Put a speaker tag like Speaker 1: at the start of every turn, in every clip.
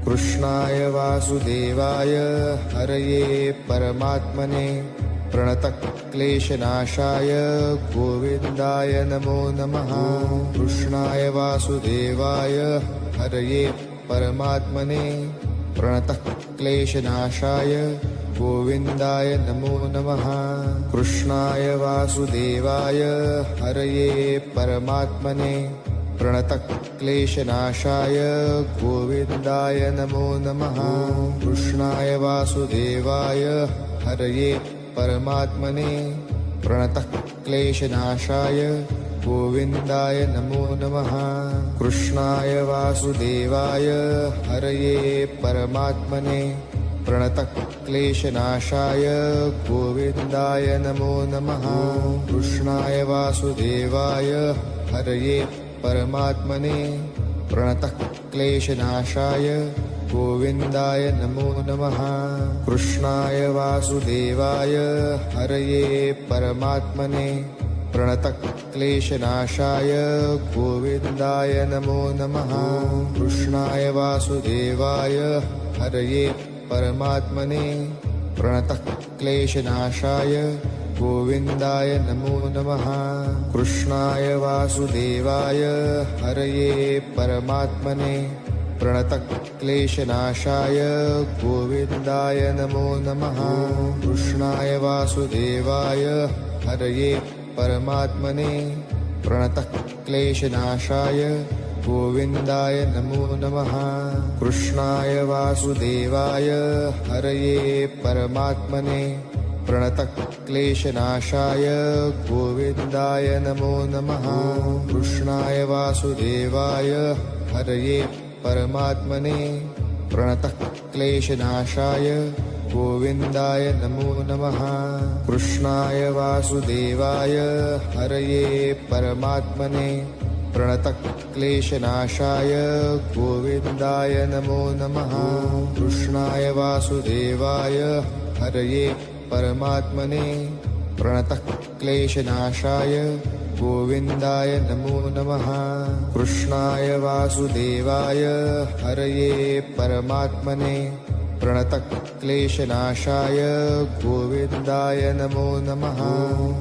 Speaker 1: कृष्णाय वासुदेवाय हरये परमात्मने प्रणतक्लेशनाशाय गोविन्दाय नमो नमः। कृष्णाय वासुदेवाय हरये परमात्मने प्रणतक्लेशनाशाय गोविन्दाय नमो नमः। कृष्णाय वासुदेवाय हरये परमात्मने प्रणतक्लेशनाशाय गोविन्दाय नमो नमः। कृष्णाय वासुदेवाय हरये परमात्मने प्रणतक्लेशनाशाय गोविन्दाय नमो नमः। कृष्णाय वासुदेवाय हरये परमात्मने प्रणतक्लेशनाशाय गोविन्दाय नमो नमः। कृष्णाय वासुदेवाय हरये परमात्मने प्रणतक्लेशनाशाय गोविन्दाय नमो नमः। कृष्णाय वासुदेवाय हरये परमात्मने प्रणतक्लेशनाशाय गोविन्दाय नमो नमः। कृष्णाय वासुदेवाय हरये परमात्मने प्रणतक्लेशनाशाय गोविन्दाय नमो नमः। कृष्णाय वासुदेवाय हरये परमात्मने प्रणतक्लेशनाशाय गोविन्दाय नमो नमः। कृष्णाय वासुदेवाय हरये परमात्मने प्रणतक्लेशनाशाय गोविन्दाय नमो नमः। कृष्णाय वासुदेवाय हरये परमात्मने प्रणतक्लेशनाशाय गोविन्दाय नमो नमः। कृष्णाय वासुदेवाय हरये परमात्मने प्रणतक्लेशनाशाय गोविन्दाय नमो नमः। कृष्णाय वासुदेवाय हरये परमात्मने प्रणतक्लेशनाशाय गोविन्दाय नमो नमः। कृष्णाय वासुदेवाय हरये परमात्मने प्रणतक्लेशनाशाय गोविन्दाय नमो नमः। कृष्णाय वासुदेवाय हरये परमात्मने प्रणतक्लेशनाशाय गोविन्दाय नमो नमः।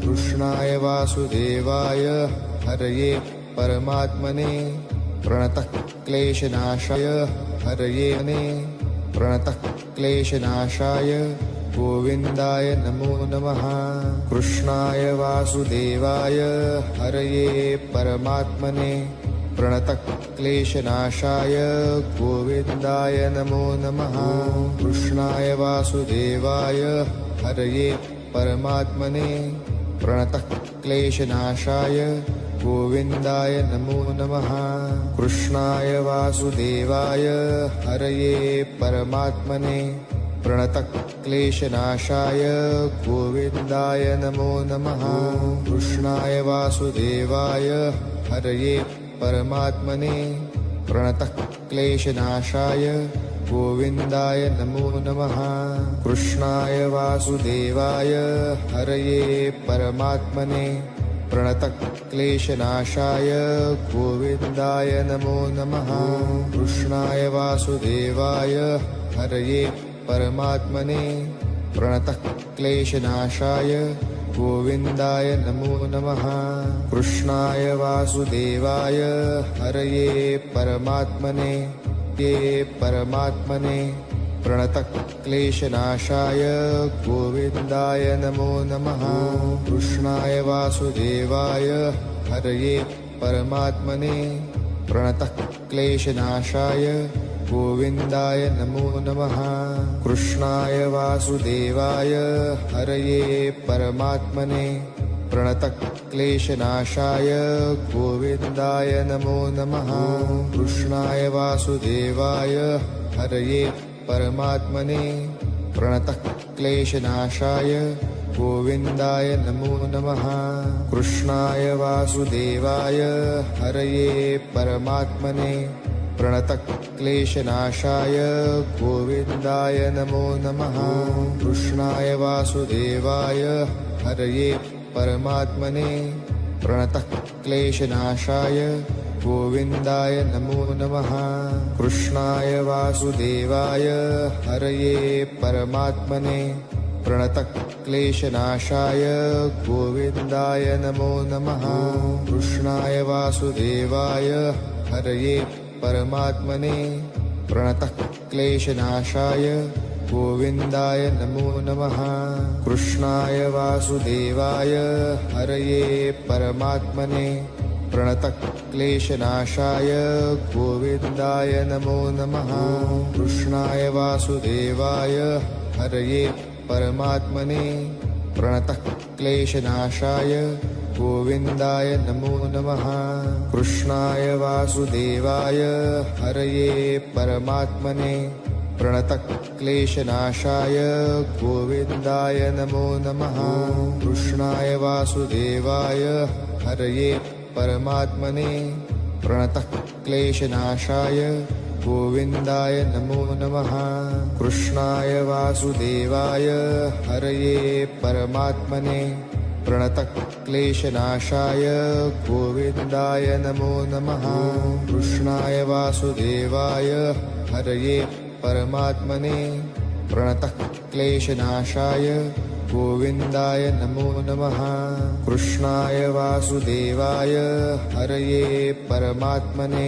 Speaker 1: कृष्णाय वासुदेवाय हरये परमात्मने प्रणतक्लेशनाशाय हरये प्रणतक्लेशनाशाय गोविन्दाय नमो नमः। कृष्णाय वासुदेवाय हरये परमात्मने प्रणतक्लेशनाशाय गोविन्दाय नमो नमः। कृष्णाय वासुदेवाय हरये परमात्मने प्रणतक्लेशनाशाय गोविन्दाय नमो नमः। कृष्णाय वासुदेवाय हरये परमात्मने प्रणतक्लेशनाशाय गोविन्दाय नमो नमः। कृष्णाय वासुदेवाय हरये परमात्मने प्रणतक्लेशनाशाय गोविन्दाय नमो नमः। कृष्णाय वासुदेवाय हरये परमात्मने प्रणतक्लेशनाशाय गोविन्दाय नमो नमः। कृष्णाय वासुदेवाय हरये परमात्मने प्रणतक्लेशनाशाय गोविन्दाय नमो नमः। कृष्णाय वासुदेवाय हरये परमात्मने प्रणतक्लेशनाशाय गोविन्दाय नमो नमः। कृष्णाय वासुदेवाय हरये परमात्मने प्रणतक्लेशनाशाय गोविन्दाय नमो नमः। कृष्णाय वासुदेवाय हरये परमात्मने प्रणतक्लेशनाशाय गोविन्दाय नमो नमः। कृष्णाय वासुदेवाय हरये परमात्मने प्रणतक्लेशनाशाय गोविन्दाय नमो नमः। कृष्णाय वासुदेवाय हरये परमात्मने प्रणतक्लेशनाशाय गोविन्दाय नमो नमः। कृष्णाय वासुदेवाय हरये परमात्मने प्रणतक्लेशनाशाय गोविन्दाय नमो नमः कृष्णाय वासुदेवाय हरये परमात्मने प्रणतक्लेशनाशाय गोविन्दाय नमो नमः कृष्णाय वासुदेवाय हरये परमात्मने प्रणतक्लेशनाशाय गोविन्दाय नमो नमः कृष्णाय वासुदेवाय हरये परमात्मने प्रणतक्लेशनाशाय गोविन्दाय नमो नमः कृष्णाय वासुदेवाय हरये परमात्मने प्रणतक्लेशनाशाय गोविन्दाय नमो नमः कृष्णाय वासुदेवाय हरये परमात्मने प्रणतक्लेशनाशाय गोविन्दाय नमो नमः कृष्णाय वासुदेवाय हरये परमात्मने प्रणतक्लेशनाशाय गोविन्दाय नमो नमः कृष्णाय वासुदेवाय हरये परमात्मने प्रणतक्लेशनाशाय गोविन्दाय नमो नमः कृष्णाय वासुदेवाय हरये परमात्मने प्रणतक्लेशनाशाय गोविन्दाय नमो नमः कृष्णाय वासुदेवाय हरये परमात्मने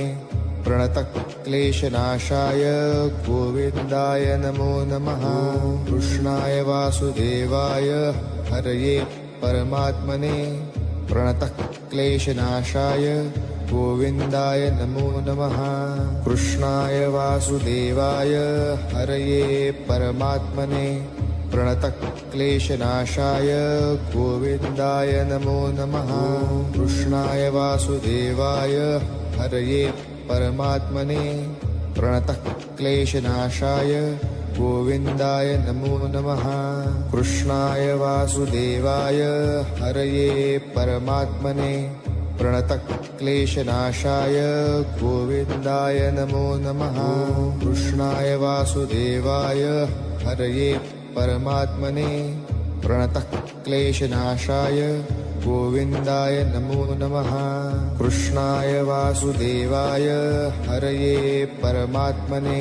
Speaker 1: प्रणतक्लेशनाशाय गोविन्दाय नमो नमः कृष्णाय वासुदेवाय हरये परमात्मने प्रणतक्लेशनाशाय गोविन्दाय नमो नमः कृष्णाय वासुदेवाय हरये परमात्मने प्रणतक्लेशनाशाय गोविन्दाय नमो नमः कृष्णाय वासुदेवाय हरये परमात्मने प्रणतक्लेशनाशाय गोविन्दाय नमो नमः कृष्णाय वासुदेवाय हरये परमात्मने प्रणतक्लेशनाशाय गोविन्दाय नमो नमः कृष्णाय वासुदेवाय हरये परमात्मने प्रणतक्लेशनाशाय गोविन्दाय नमो नमः कृष्णाय वासुदेवाय हरये परमात्मने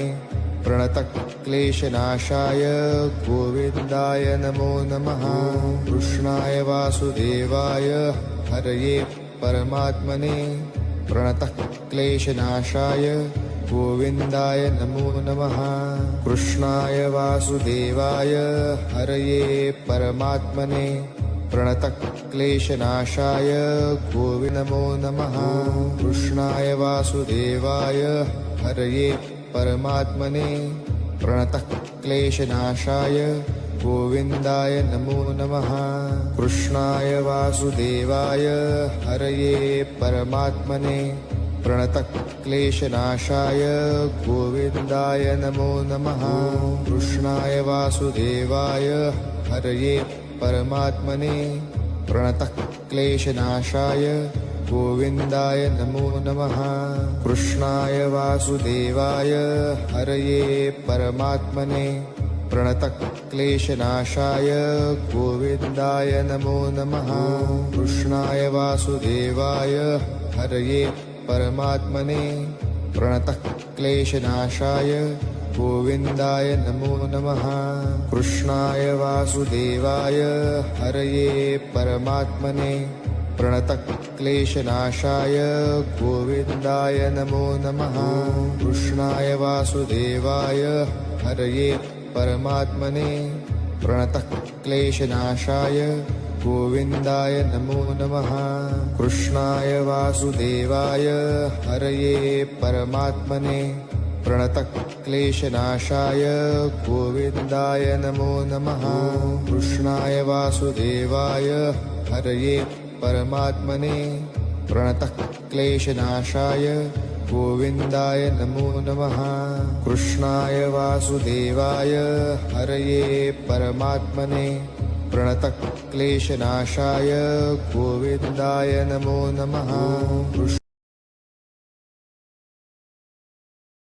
Speaker 1: प्रणतक्लेशनाशाय गोविन्दाय नमो नमः कृष्णाय वासुदेवाय हरये परमात्मने प्रणतक्लेशनाशाय गोविन्दाय नमो नमः कृष्णाय वासुदेवाय हरये परमात्मने प्रणतक्लेशनाशाय गोविन्दाय नमो नमः कृष्णाय वासुदेवाय हरये परमात्मने प्रणतक्लेशनाशाय गोविन्दाय नमो नमः कृष्णाय वासुदेवाय हरये परमात्मने प्रणतक्लेशनाशाय गोविन्दाय नमो नमः कृष्णाय वासुदेवाय हरये परमात्मने प्रणतक्लेशनाशाय गोविन्दाय नमो नमः कृष्णाय वासुदेवाय हरये परमात्मने प्रणतक्लेशनाशाय गोविन्दाय नमो नमः कृष्णाय वासुदेवाय हरये परमात्मने प्रणतक्लेशनाशाय गोविन्दाय नमो नमः कृष्णाय वासुदेवाय हरये परमात्मने प्रणतक्लेशनाशाय गोविन्दाय नमो नमः कृष्णाय वासुदेवाय हरये परमात्मने प्रणतक्लेशनाशाय गोविन्दाय नमो नमः कृष्णाय वासुदेवाय हरये परमात्मने प्रणतक्लेशनाशाय गोविन्दाय नमो नमः कृष्णाय वासुदेवाय हरये परमात्मने प्रणतक्लेशनाशाय गोविन्दाय नमो नमः कृष्णाय वासुदेवाय हरये परमात्मने प्रणतक्लेशनाशाय गोविन्दाय नमो नमः।